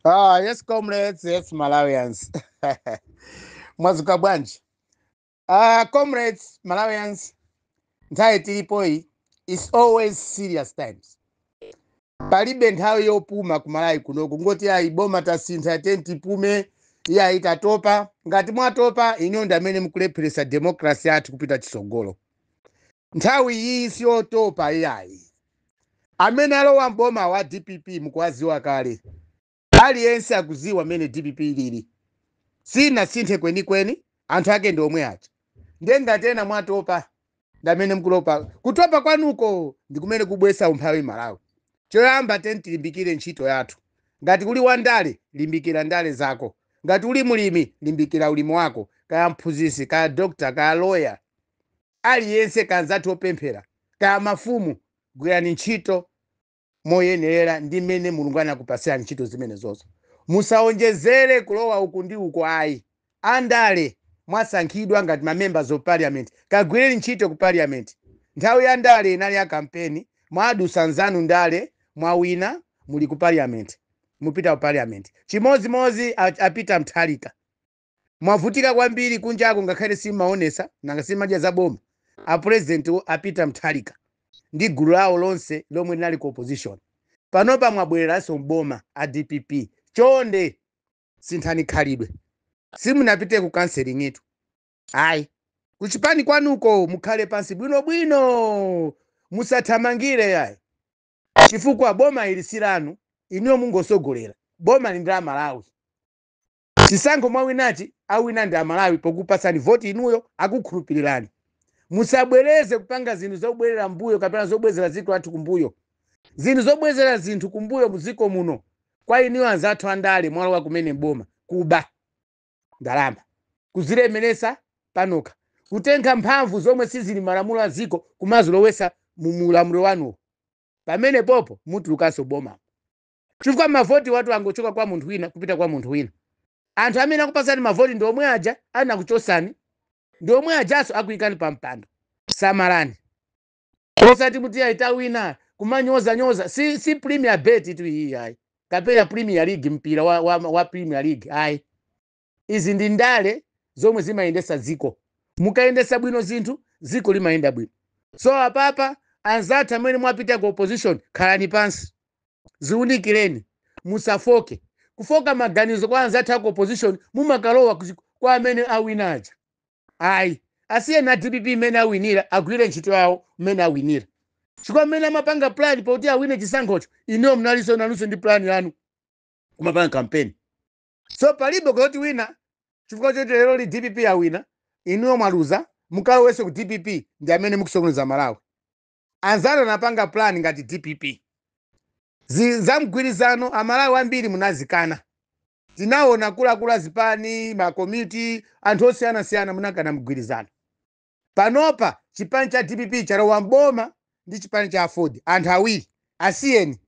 Yes, comrades, yes, Malawians. Mwazuka bwanji. Comrades, Malawians, nthawi tilipoyi is always serious times. Palibe nthawi yopuma ku Malawi kunoku ngoti ayi boma tasintha tenti pume iya itatopa ngati mwatopa ino ndamene mukulepheresa democracy yathu kupita chisogolo. Nthawi iyi siyotopa iyayi. Amene alowa mboma wa DPP mukuwaziwa kale. Aliyense akuziwa mene DPP ilili. Sina sinthe kwenikweni anthu ake ndi omwe aja. Ndengatena mwatopa ndamene mkulopa. Kutopa kwanuko ndi kumene kubwesa umphawi Malawi. Choyamba tenti limbikire ntchito yathu. Ngati uli wandale limbikira ndale zako. Ngati uli mulimi limbikira ulimi wako. Kaya mphunzitsi, kaya doctor, kaya lawyer. Aliyense kanzati opemphera. Kaya mafumu gwirani ntchito moyenera ndi mmene Mulungu anakupasira ntchito zimene zonse. Musaonjezere kulowa uku ndi uko ayi. Andale mwasankhidwa ngati ma members of parliament. Kagwireni ntchito ku parliament. Nthawi ya ndale inali ya kampeni, mwadusa nzanu ndale, mwawina muli ku parliament. Mupita ku parliament. Chimozimozi apita Mthalika. Mwavutika kwambiri kunjako ngakhale simaonesa, nanga simadya za boma. A president apita Mthalika. Ndi gulu lawo lonse lomwe linali ku opposition. Panopa mwabwereranso mboma a DPP. Chonde sinthani khalidwe. Simunapite ku counseling itu. Ayi. Kuchipani kwanuko mukhale pansi bwino. Musathamangire yayi. Chifukwa boma ili silanu, iniyo mungosogolera. Boma ndi la Malawi. Chisankho mwawinati, awina ndi Malawi pokupasani voti inuyo akukhulupilirani. Musabwereze kupanga zinthu zobwerera mbuyo kapena zobwezera ziko lathu kumbuyo. Zinthu zobwezera zinthu kumbuyo muziko muno. Kwa iniyo anzathu andale mwalowa kumene mboma. Kuba ndalama. Kuzilemelesa panoka. Kutenga mphamvu zomwe sizili malamulo a ziko kumazilowesa mu mulamuliro wanuwo. Pamene popo mutulukanso boma. Chifukwa mavoti watu angochoka kwa munthu wina kupita kwa munthu wina. Anthu amene akupasani mavoti ndi omwe aja anakuchosani. Ndi omwe ajaso akuyikani pa mpando. Samalani. Osati muti aita wina kumanyoza. Si Premier Bet itu iyi ayi. Kapena Premier League mpira wa Premier League ayi. Izi ndi ndale zomwe zimayendesa ziko. Mukaendesa bwino zinthu, ziko limayenda bwino. So apapa anzathu amene mwapita ku opposition khalani pansi. Ziunikireni. Musafoke. Kufoka maganizo kwa anzathu aku opposition mumakalowa kwa amene awinaja. Ayi. Asiye na DPP mene awinira, agwire ntchito yawo mene awinira. Chikwa mene amapanga plan poti awine chisankhocho, iniyo mnaliso nanuso ndi plan yanu kumapanga campaign. So palibe kuti wina, chifukwa choti lero li DPP awina, iniyo mwaluza, mukalowenso ku DPP ndi amene mukusokoneza Malawi. Anzano napanga plan ngati DPP. Zamgwirizano amalawi ambiri munazikana. Tinaona kula zipani, ma community, anthu osiyana munakana mgwirizano. Panopa chipani cha DPP chalowa mboma ndi chipani cha Ford. Anthu awiri asiyeni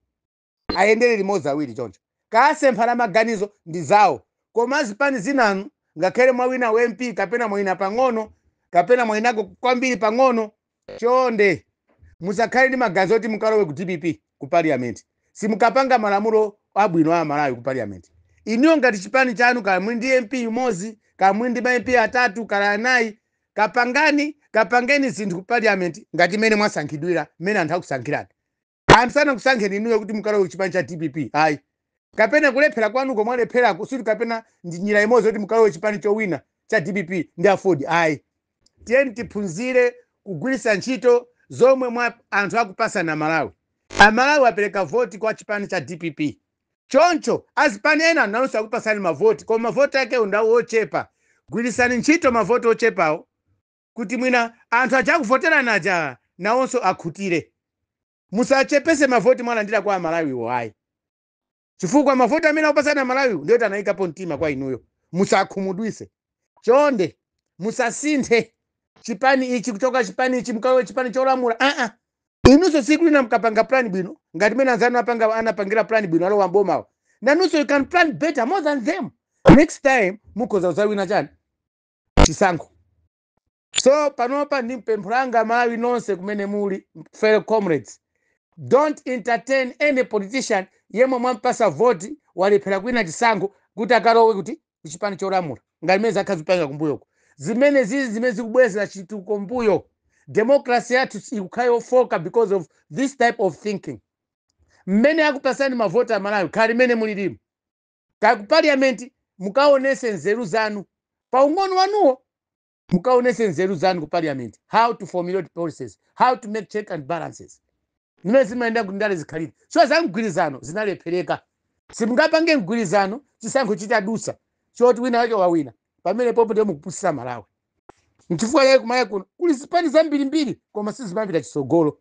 ayendere limodzi awiri choncho. Kasemphana la maganizo ndi zawo. Koma zipani zinanu ngakhale mwawina MP kapena mwina pang'ono kapena mwinako kwambiri pang'ono, chonde musakhale ndi maganizo oti mukalowe ku DPP ku parliament. Simukapanga malamulo abwino a Malawi ku parliament. Iniyo ngati chipani chanu kala muli ndi MP umodzi, kala muli ndi MP atatu, kala anayi, kapangeni zinthu ku parliament ngati mene mwasankhidwira, mene anthu akusankhirani. Anthu sana kusankheni iniyo kuti mukalowe ku chipani cha DPP. Ayi. Kapena kulephera kwanuko mwalephera kusudi kapena ndi njira imodzi kuti mukalowe chipani chowina cha DPP ndi Ford. Ayi. Tiyeni tiphunzire kugwiritsa ntchito zomwe mwa anthu akupasana Malawi. Amalawi apereka voti kwa chipani cha DPP. Choncho azipani ena nanonso akupasani mavoti, koma mavoti ake ndawo ochepa. Gwirisani ntchito mavoti ochepawo kuti mwina anthu achakuvotera naja nawonso akhutire. Musachepese mavoti mwalandira kwa Malawi ayi. Chifukwa mavoti amene akupasana Malawi ndiyo anayikapo mtima kwa inuyo. Musakhumudwise. Chonde musasinthe chipani ichi kuchoka chipani ichi mukalowe chipani cholamula. Inunso siku lina mkapanga plan bwino ngati mene anzanu anapangira plan bwino alowa mboma. Nanunso you can plan better more than them. Next time mukhoza uzawina chani chisankho. So panopa ndi mpemphulanga Malawi nonse kumene muli, fellow comrades. Don't entertain any politician yemwe mwampasa voti walephera kwina chisankho kuti akalowe kuti kuchipani cholamula ngati mmene zakhazipanga kumbuyoko. Zimene zimene zikubwezera chituko mbuyo. Democracy yathu ikukhala yofoka because of this type of thinking. Mmene akupasani mavoti amalawi khali mmene mulilimu. Kaya ku parliament mukaonese nzeru zanu pa ung'ono wanuwo, mukaonese nzeru zanu ku parliament, how to formulate policies, how to make check and balances. Mmene zimaenda kuti ndale zikhalire. So za mgwirizano zinalephereka. Simungapange mgwirizano chisankho chitadusa choti wina wake wawina pamene popo ndi mukupusisa Malawi. Nchifukwa yake kumaya kuno kuli zipani zambirimbiri koma sizimapita chitsogolo.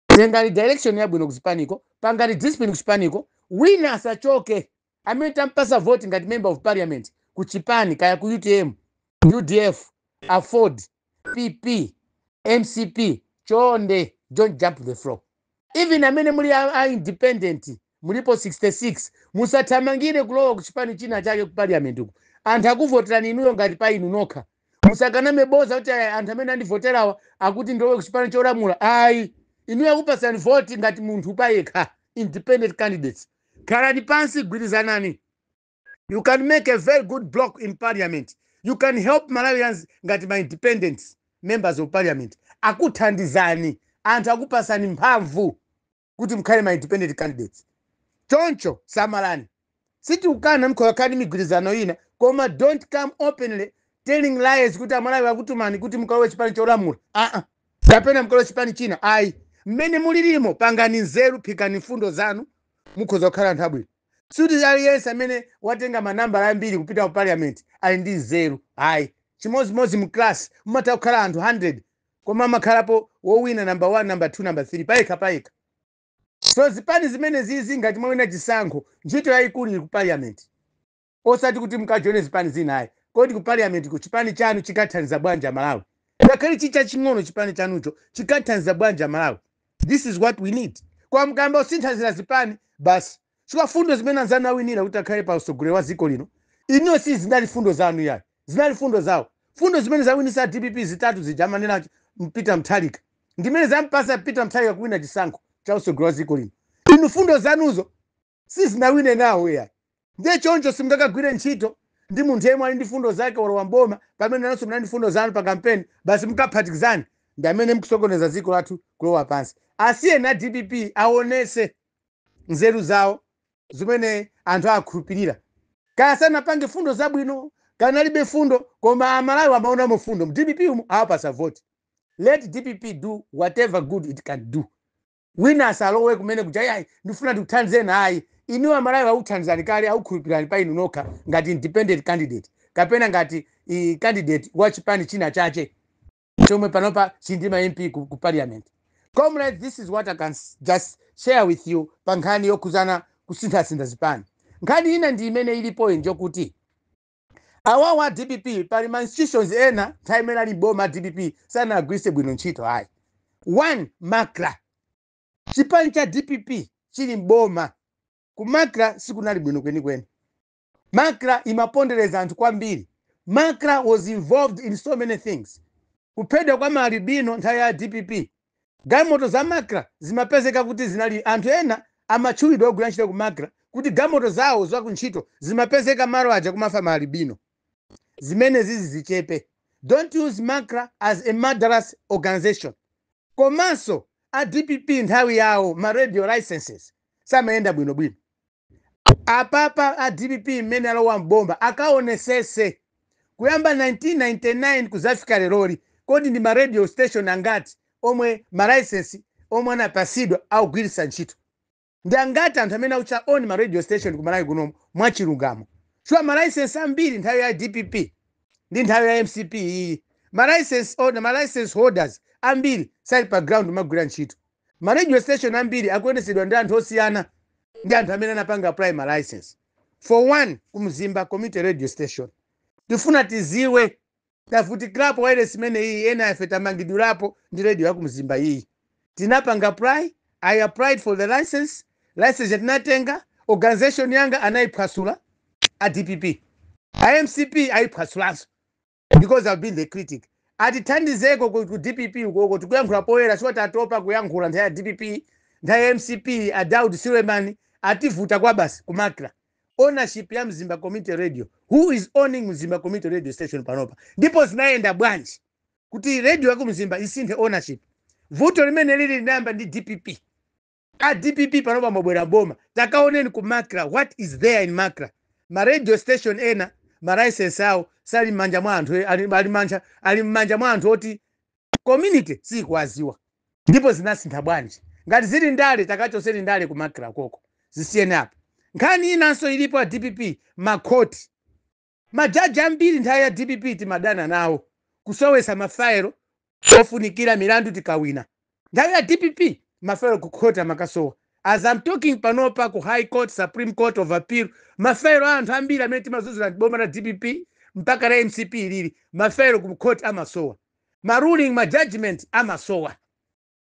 Tengani direction yabwino kuzipaniko, pangani discipline kuchipaniko, wina asachoke. Amene tampasa vote ngati member of parliament kuchipani kaya ku UTM, UDF, Afford, PP, MCP, chonde, don't jump the floor. Even amene muli independent, mulipo 66, musathamangire kulowa kuchipani china chake ku parliament uko. Anthu akuvoterani inuyo ngati pa inu nokha. Musakaname boza kuti anthu amene andivoterawa akuti ndowe kuchipani cholamula. Ayi, inuyo akupasani vote ngati munthu payekha, independent candidates. Khalani pansi gwirizanani. You can make a very good block in parliament. You can help Malawians ngati ma independent members of parliament. Akuthandizani, anthu akupasani mphamvu kuti mkhale ma independent candidates. Choncho samalani. Siti ukana mkhokani migwirizano ina, koma don't come openly telling lies kuti Malawi akutumani kuti mkalowe chipani cholamula. Kapena mkalowe chipani china. Ayi, mmene mulilimo pangani nzeru, phikani fundo zanu, mukhoza kukhala anthu abwino. Suti aliyense amene watenga manambala ambiri kupita ku parliament ali ndi nzeru. Ayi, chimozimozi mu class mumata kukhala anthu 100 koma makhalapo wowina number 1, number 2, number 3 payekha. So zipani zimene zizi ngati mwawina chisankho ntchito yayikulu ili ku parliament. Osati kuti mukajone zipani zina. Ayi, kodi ku parliament ku chipani chanu chikathandiza bwanja Malawi. Ngakhale chicha ching'ono chipani chanucho chikathandiza bwanja Malawi. This is what we need. Kwa mgamba usinthanzira zipani basi. Chika fundo zimene anzanu awinira kuti akhale pa usogolero wa dziko lino. Ino si zinali fundo zanu yayi. Zinali fundo zawo. Fundo zimene zawinisa DPP zitatu zijamanena Peter Mutharika. Ndimene zampasa Peter Mutharika kuwina chisankho cha usogolero wa dziko lino. Inu fundo zanuzo si zinawine nawo yayi. Ndiye choncho simungakagwire ntchito ndi munthu yemwe ali ndi fundo zake olowa mboma pamene nanso mnali ndi fundo zanu pa campaign basi mukaphatikizani ndi amene mkusokoneza dziko lathu kulowa pansi. Asiye na DPP aonese nzeru zawo zimene anthu akhulupirira. Kaya sanapange fundo zabwino, kana libe fundo, koma Amalawi amaona mo fundo. DPP umu awapasa vote. Let DPP do whatever good it can do. Winners alowe kumene kujayi ndifuna ndikuthandizeni. Ayi, inu Amalawi authandizani kale aukhulupirani pa inu nokha ngati independent candidate kapena ngati candidate wa chipani china chache chomwe panopa chindima MP ku parliament. Comrades, this is what I can just share with you pa nkhani yokuzana kusintha zipani. Nkhani ina ndi imene ilipo njokuti awawa DPP pali ma institutions ena time ali boma DPP sana agwise bwino ntchito. Ayi, 1 Makra. Chipani cha DPP chili mboma. Ku Makra sikunali bwino kwenikweni. Makra imapondereza anthu kwambiri. Makra was involved in so many things. Kuphedwa kwa malibino nthawi ya DPP. Galimoto za Makra zimapezeka kuti zinali anthu ena amatchulidwa ogwira ntchito ku Makra kuti galimoto zawo zakuntchito zimapezeka malo aja kumafa malibino. Zimene zizi zichepe. Don't use Makra as a murderous organization. Komanso a DPP nthawi yawo ma radio licenses samaenda bwinobwino. Apapa a DPP mmene alowa mbomba akaonesese kuyamba 1999 kuzafika leroli kodi ndi ma radio station angati omwe ma license omwe anapasidwa augwirisa ntchito. Ndi angati anthu amene aucha on ma radio station kumalawi kuno mwachilungamo. Chwa ma license ambiri nthawi ya DPP ndi nthawi ya MCP iyi. Ma license holders ambiri sali pa ground magwira ntchito. Ma radio station ambiri akuonesedwa ndi anthu osiyana ndi anthu amene anapanga primary license. For one, kumzimba community radio station. Tifuna tiziwe tavutikirapo wireless imene iyi ena yafe tamangidwirapo ndi radio ya kumzimba iyi. Tinapanga apply, I applied for the license yatinatenga, organization yanga anayiphwasula a DPP. IMCP ayiphwasulanso because I've been the critic. Atithandizeko ku DPP ukoko tikuyankhula poyera siwati atopa kuyankhula nthawi ya DPP, nthawi ya MCP a Daud Suleiman ativuta kwa basi kumakra ownership ya Mzimba Community Radio. Who is owning Mzimba Community Radio station panopa? Ndipo zinaenda bwanji kuti radio yako Mzimba isinthe ownership. Vuto limene lili linayamba ndi DPP. DPP panopa mabwera boma. Takaoneni ku makra, what is there in makra? Ma radio station ena, ma license awo sali manja mwa anthu ali manja mwa anthu oti community si kwaziwa. Ndipo zinasintha bwanji. Ngati zili ndale takachoseri ndale ku makra koko. Zisiyene apa. Nkhani inanso ilipo DPP makoti. Majaji ambiri nthawi ya DPP timadana nawo. Kusowesa mafailo ofunikira milandu tikawina. Nthawi ya DPP mafailo kukhota makasowa. As I'm talking panopa ku High Court, Supreme Court of Appeal, mafailo anthu ambiri amene timazuzula boma la DPP mpaka la MCP lili, mafailo ku court amasowa. Ma ruling, ma judgment amasowa.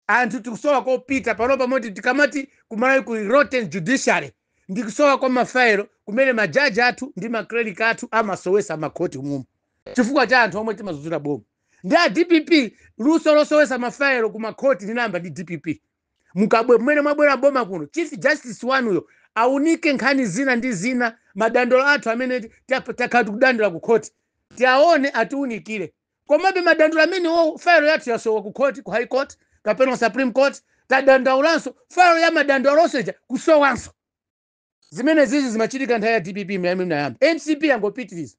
Anthu tikusowa kopita panopa moti tikamati kumalawi ku rotten judiciary. Ndikusowa kwa mafailo kumene majaji athu ndi makredit athu amasowesa makoti umumu. Chifukwa cha anthu omwe timazuzula boma. Ndi DPP luso losowesa mafailo ku makoti linamba ndi DPP. Mukabwe mwene mwabwera boma kuno Chief Justice wanuyo aunike nkhani zina ndi zina madandolo athu amene takati kudandula ku court. Tiaone atiunikire. Komabe madandolo amene failo yathu yasowa ku court, ku High Court, kapena Supreme Court, tadandaulanso failo ya madandolo onseja kusowanso. Zimene zizi zimachitika nthawi ya DPP mnayamba. MCP yangopitiriza.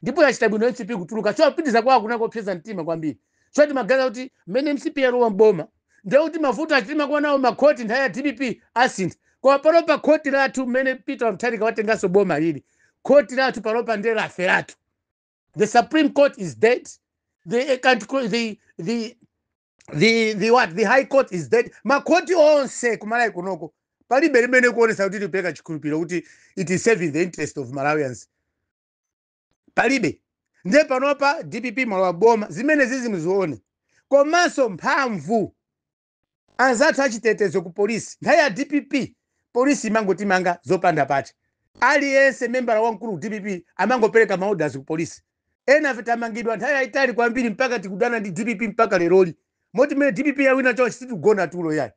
Ndipo yachita bwino MCP kutuluka. Chwa pitiriza kwa kunako pesa mtima kwambiri. Chwa timagaza kuti mmene MCP yarowa mboma. Ndio kuti mavuto achitima kwa nawo makoti nthawi ya DPP asintha. Kwa panopa koti lathu mmene Peter Mutharika watengaso boma lili. Koti lathu panopa ndiye laferatu. The Supreme Court is dead. The High Court is dead. Makoti onse kumalawi kunoko. Palibe limene kuonesa kuti lipeka chikhulupiriro kuti it is serving the interest of Malawians. Palibe. Ndiye panopa DPP malawa boma zimene zizi mzione. Komanso mphamvu anzathu achitetezo ku polisi. Nthawi ya DPP polisi imangotimanga zopanda pacha. Aliyense membala wankulu DPP amangopereka maorders ku polisi. Ena vitamangidwa nthawi yaitali kwambiri mpaka tikudana ndi DPP mpaka leroli. Moti mene DPP yawina chochi sitigona tulo yayi.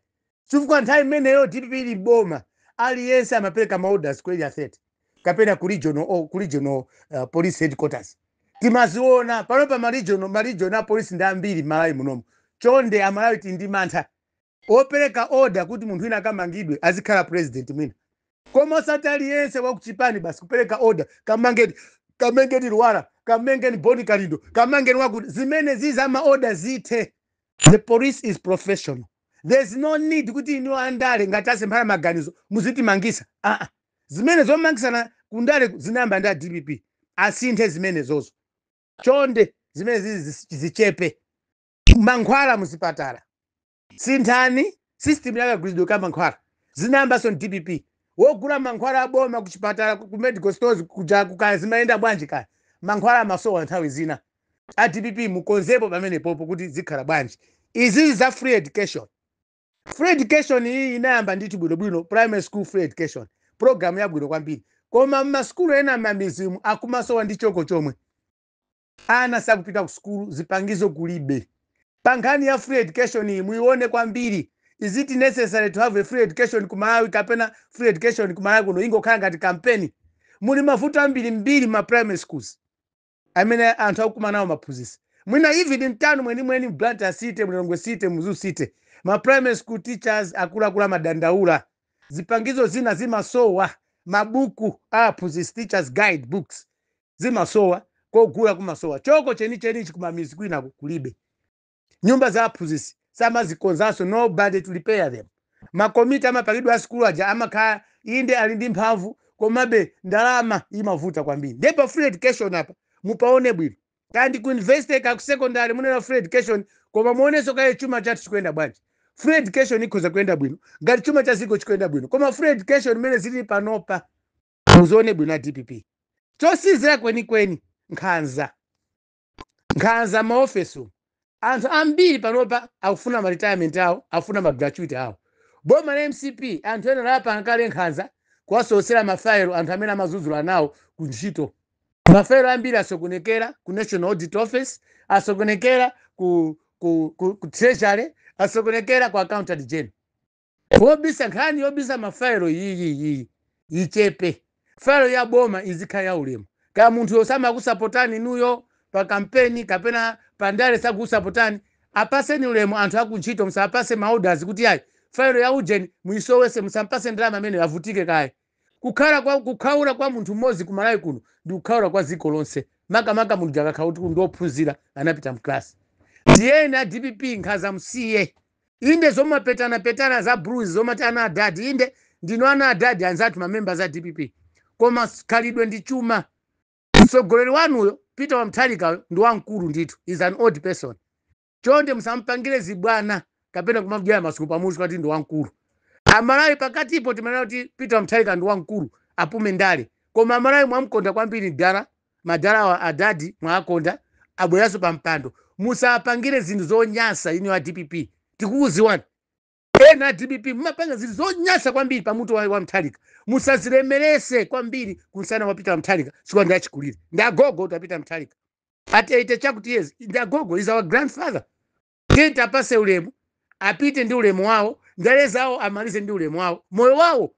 Chifukwa nthawi imeneyo DPP ili boma aliyense amapereka maorders ku area 30 kapena ku regional police headquarters. Timaziona panopa ma regional police ndi ambiri Malawi munomo. Chonde amalawi ndi mantha opereka order kuti munthu wina akamangidwe azikhala president mwina. Koma osati aliyense wakuchipani basi kupereka order kamangeni Luwala, kamangeni Boni Kalindo, kamangeni wakuti zimene ziza ama order zithe. The police is professional. There's no need kuti inu andale ngatase mphala maganizo muziti mangisa. Zimene zomangisa na kundale zinamba nda DPP. Asinthe zimene zozo. Chonde zimene zichepe. Mankhwala muzipatala. Sinthani system yakagwiridwa kama mankhwala. Zinamba son DPP. Wogula mankhwala aboma kuchipatala ku medical stores kuja kukaya zimaenda bwanji kaya. Mankhwala masowa nthawi zina. DPP mukonzepo pamene popo kuti zikhala bwanji. Izi za free education. Free education hii inayamba nditi bwino primary school free education. Program ya bwino kwambiri. Koma maskulu ena mamizimu akumasowa ndi choko chomwe. Ana sakupita ku school zipangizo kulibe. Pangani ya free education hii muione kwambiri. Is it necessary to have a free education kumalawi kapena free education kumalawi kuno ingokhala ngati campaign? Muli mavuto ambiri ma primary schools. Amene anthu akuma nawo maphunzitsi. Mwina even mtano mweni Blantyre City, Mlongwe City, Muzu City. Ma primary school teachers akula madandaula. Zipangizo zina zimasowa. Mabuku aphunzitsi teachers guide books. Zimasowa. Kogula kumasowa. Choko cheni kumamizi kwina kulibe. Nyumba za aphunzitsi sama zikonzaso nobody to repair them. Makomiti amapakidwa a school aja amakhala inde ali ndi mphamvu komabe ndalama imavuta kwambiri. Ndipo free education hapa mupaone bwino. Kandi ku university ka ku secondary munena free education koma muoneso kale chuma chathu chikwenda bwanji. Free education ikhoza kwenda bwino. Ngati chuma cha ziko chikwenda bwino. Koma free education mene zili panopa muzione bwino na DPP. Chosizira kweni nkhanza maofesu. Anthu ambiri panopa akufuna ma retirement awo, afuna ma gratuity awo. Boma na MCP anthu ena lapa ankale nkhanza kuwasosera mafailo anthu amene amazuzula nawo ku ntchito. Mafailo ambiri asokonekera ku National Audit Office, asokonekera ku Treasury, asokonekera ku Accountant General. Wobisa nkhani yobisa mafailo iyi ichepe. Failo ya boma izikhala ya ulemu. Kaya munthu yosama kusapotani nuyo pa kampeni kapena pandale sakusapotani apaseni ulemu anthu akuntchito musapase maorders kuti ayi failo ya ujeni muisowese musampase ndalama amene avutike kaye. Kukhaula kwa munthu mmodzi ku Malawi kuno ndi kukhaula kwa dziko lonse. Makamaka munthu akakhala kuti ndiophunzira anapita mklasi. Ndiyeni a DPP nkhaza msiye. Inde zomapetana za bruise zomati ana adadi inde ndino ana adadi anzatu mamemba za DPP. Koma khalidwe ndi chuma. Mtsogoleri wanuyo Peter Wamtharika ndi wamkulu ndithu, is an old person. Chonde musampangire zibwana kapena kumabjaya masuku pamuzi kwati ndi wamkulu. Amalawi pakati ipo timanena kuti Peter Wamtharika ndi wamkulu apume ndale. Koma Amalawi mwamkonda kwambiri dala madala wa adadi mwakonda abweraso pa mpando. Musapangire zinthu zonyasa ino ya DPP. Tikuuziwani. Ena DPP mumapanga zinthu zonyasa kwambiri pamutu wa Wamtharika. Musazilemerese kwambiri kunsana wa Peter Wamtharika sikuwa ndachikulire. Ndagogo utapita Wamtharika. At 80 chakuti years, Ndagogo is our grandfather. Tenta apase ulemu, apite ndi ulemu wao, ndale zawo amalize ndi ulemu wao. Moyo wao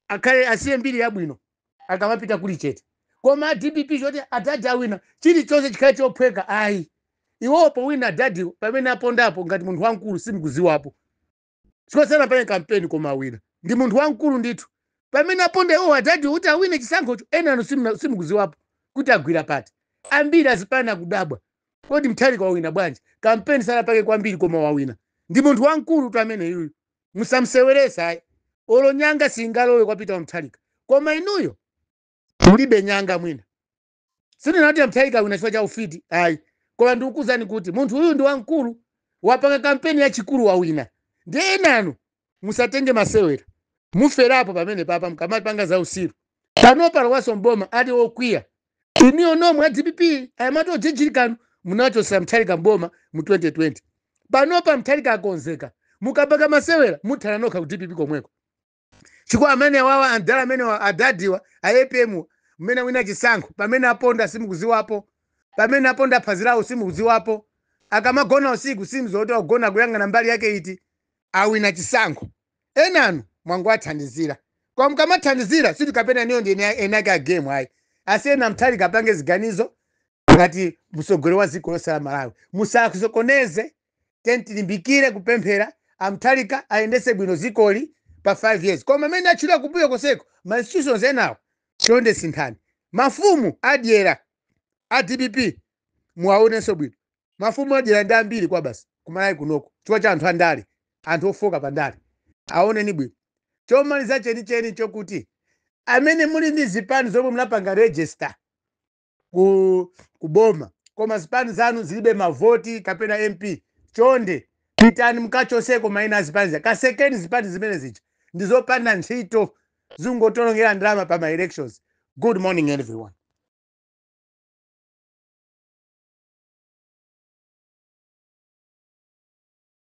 akale asiye mbiri yabwino akamapita kuli chete. Koma DPP chote adadi awina chili chose chikhale chophweka ayi. Iwopo wina adadi pamene apondapo ngati munthu wamkulu simkuziwapo. Sikosana pale kampeni koma awina. Ndi munthu wamkulu ndithu. Pamene aponde adadi kuti awine chisankhocho ena simukuziwapo kuti agwira pati. Ambiri azipana kudabwa. Kodi Mtharika wawina bwanji? Kampeni sana pake kwambiri koma wawina. Ndi munthu wamkulu tu amene yuyu. Musamseweresa ayi. Olo nyanga singalowe kwa Peter Wamtharika. Koma inuyo mulibe nyanga mwina. Sine nati Mtharika wina chifukwa cha ufiti ayi. Koma ndikukuzani kuti munthu uyu ndi wamkulu wapanga kampeni ya chikulu wawina. Ndiye nanu musatenge masewera. Muferapo pamene papa mkamapanga za usiru. Panopa lwaso mboma ati okwiya. Iniyo nomwe DPP ayamato jijirikano munachosa Mtharika mboma mu 2020. Panopa Mtharika akonzeka. Mukapanga masewera muthala nokha ku DPP komweko. Chiko amene wawa andala amene adadiwa APM mmene wina chisankho pamene aponda simukuziwapo. Pamene aponda phazirawo simukuziwapo. Akamagona usiku simuzoti ogona kuyang'ana mbali yake iti awina chisankho. Enanu mwangu athandizira. Kwa mkamathandizira siti kapena niyo ndi enake a game ayi. Asena Mtharika apange ziganizo ngati msogolero wa dziko lonse la Malawi. Musakusokoneze tentilimbikire kupemphera Mtharika ayendese bwino dzikoli pa 5 years. Koma amene achira kubuya koseko ma institutions enawo chonde sinthani. Mafumu adyera a DPP muwaonenso bwino. Mafumu adyera ndi ambiri kwa basi kumalawi kunoko chifukwa cha anthu andale anthu ofoka pandale aoneni bwino. Chomaliza chenicheni chokuti amene muli ndi zipani zomwe munapanga register kuboma koma zipani zanu zilibe mavoti kapena MP chonde pitani mukachoseko maina zipani kasekeni zipani zimene zija ndizopanda ntchito zingotolongera ndalama pa ma elections. Good morning everyone.